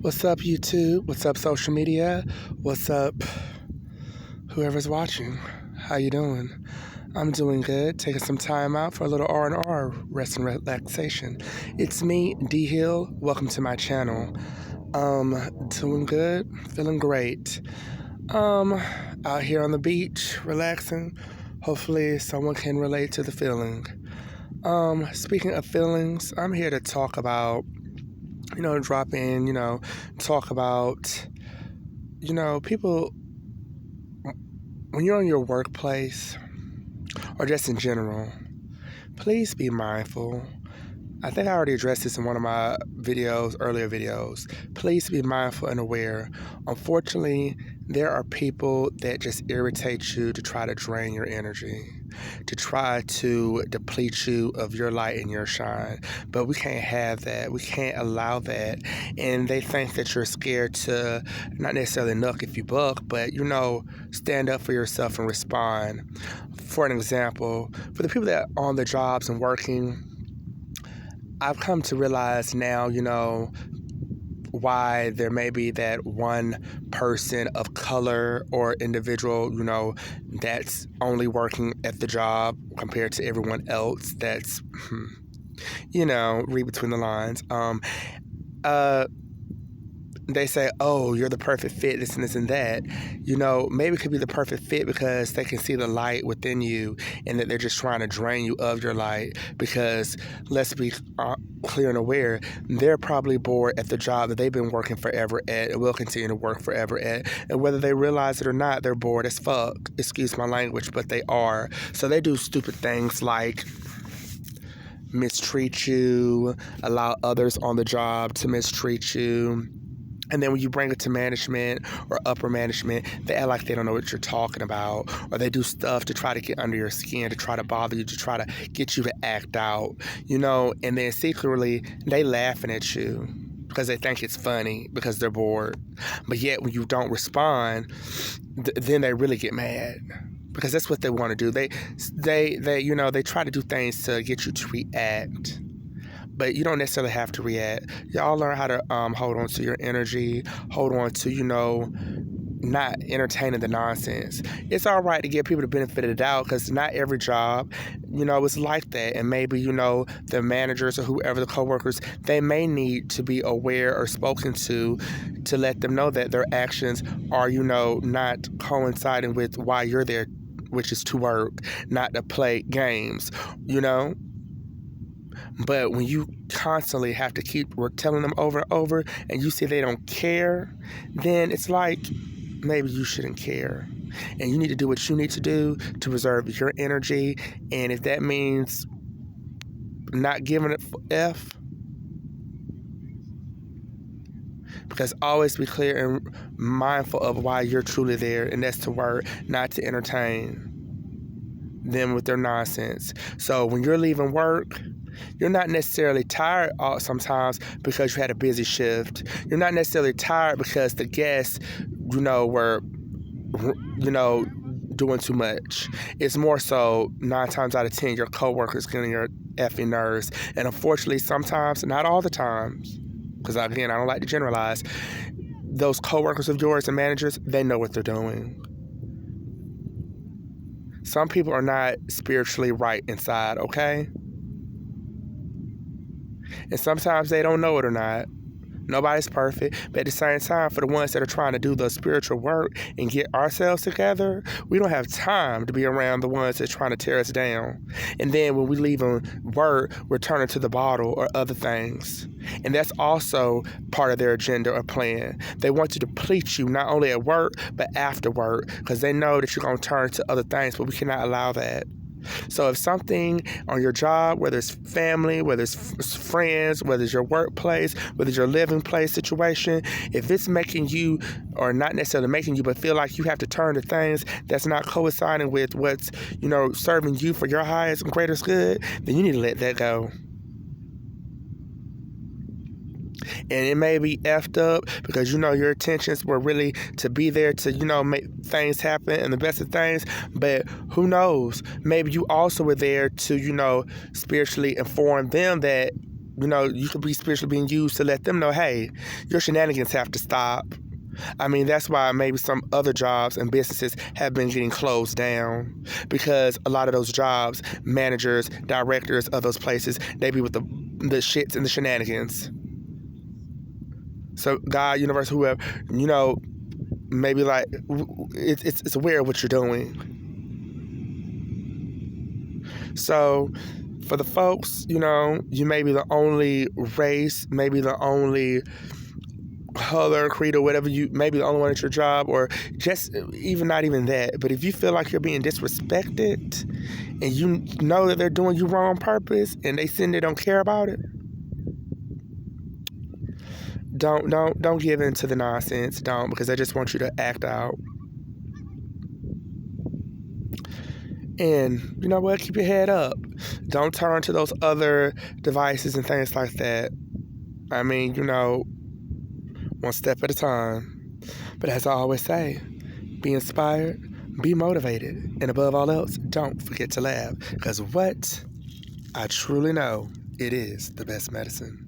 What's up, YouTube? What's up, social media? What's up, whoever's watching? How you doing? I'm doing good. Taking some time out for a little R&R, rest and relaxation. It's me, D Hill. Welcome to my channel. Doing good, feeling great. Out here on the beach, relaxing. Hopefully, someone can relate to the feeling. Speaking of feelings, I'm here to talk about. Drop in, talk about, people, when you're in your workplace or just in general, please be mindful. I think I already addressed this in one of my earlier videos. Please be mindful and aware. Unfortunately, there are people that just irritate you to try to drain your energy, to try to deplete you of your light and your shine. But we can't have that. We can't allow that. And they think that you're scared to not necessarily knuck if you buck, but, stand up for yourself and respond. For an example, for the people that are on the jobs and working, I've come to realize now, why there may be that one person of color or individual, that's only working at the job compared to everyone else that's, read between the lines. They say, oh, you're the perfect fit, this and this and that. Maybe it could be the perfect fit because they can see the light within you and that they're just trying to drain you of your light because, let's be clear and aware, they're probably bored at the job that they've been working forever at and will continue to work forever at. And whether they realize it or not, they're bored as fuck. Excuse my language, but they are. So they do stupid things like mistreat you, allow others on the job to mistreat you. And then when you bring it to management or upper management, they act like they don't know what you're talking about, or they do stuff to try to get under your skin, to try to bother you, to try to get you to act out, and then secretly they laughing at you because they think it's funny because they're bored. But yet when you don't respond, then they really get mad because that's what they want to do. They try to do things to get you to react. But you don't necessarily have to react. Y'all learn how to hold on to your energy, hold on to, not entertaining the nonsense. It's all right to give people the benefit of the doubt because not every job, is like that. And maybe, the managers or whoever, the coworkers, they may need to be aware or spoken to let them know that their actions are, not coinciding with why you're there, which is to work, not to play games, But when you constantly have to keep telling them over and over and you see they don't care, then it's like maybe you shouldn't care. And you need to do what you need to do to preserve your energy. And if that means not giving it F, because always be clear and mindful of why you're truly there, and that's to work, not to entertain them with their nonsense. So when you're leaving work, you're not necessarily tired sometimes because you had a busy shift. You're not necessarily tired because the guests, were, doing too much. It's more so 9 times out of 10, your coworkers getting your effing nerves. And unfortunately, sometimes, not all the times, because again, I don't like to generalize, those coworkers of yours and managers, they know what they're doing. Some people are not spiritually right inside, okay? And sometimes they don't know it or not. Nobody's perfect. But at the same time, for the ones that are trying to do the spiritual work and get ourselves together, we don't have time to be around the ones that are trying to tear us down. And then when we leave work, we're turning to the bottle or other things. And that's also part of their agenda or plan. They want to deplete you not only at work, but after work, because they know that you're going to turn to other things, but we cannot allow that. So if something on your job, whether it's family, whether it's friends, whether it's your workplace, whether it's your living place situation, if it's making you, or not necessarily making you, but feel like you have to turn to things that's not coinciding with what's, serving you for your highest and greatest good, then you need to let that go. And it may be effed up because, your intentions were really to be there to, make things happen and the best of things. But who knows? Maybe you also were there to, spiritually inform them that you could be spiritually being used to let them know, hey, your shenanigans have to stop. I mean, that's why maybe some other jobs and businesses have been getting closed down, because a lot of those jobs, managers, directors of those places, they be with the shits and the shenanigans. So God, universe, whoever, maybe like it's aware of what you're doing. So for the folks, you may be the only race, maybe the only color, creed, or whatever, you may be the only one at your job, or just even not even that. But if you feel like you're being disrespected and you know that they're doing you wrong on purpose and they don't care about it, don't give in to the nonsense. Don't, because they just want you to act out. And you know what? Keep your head up. Don't turn to those other devices and things like that. I mean, one step at a time. But as I always say, be inspired, be motivated, and above all else, don't forget to laugh. Because what I truly know, it is the best medicine.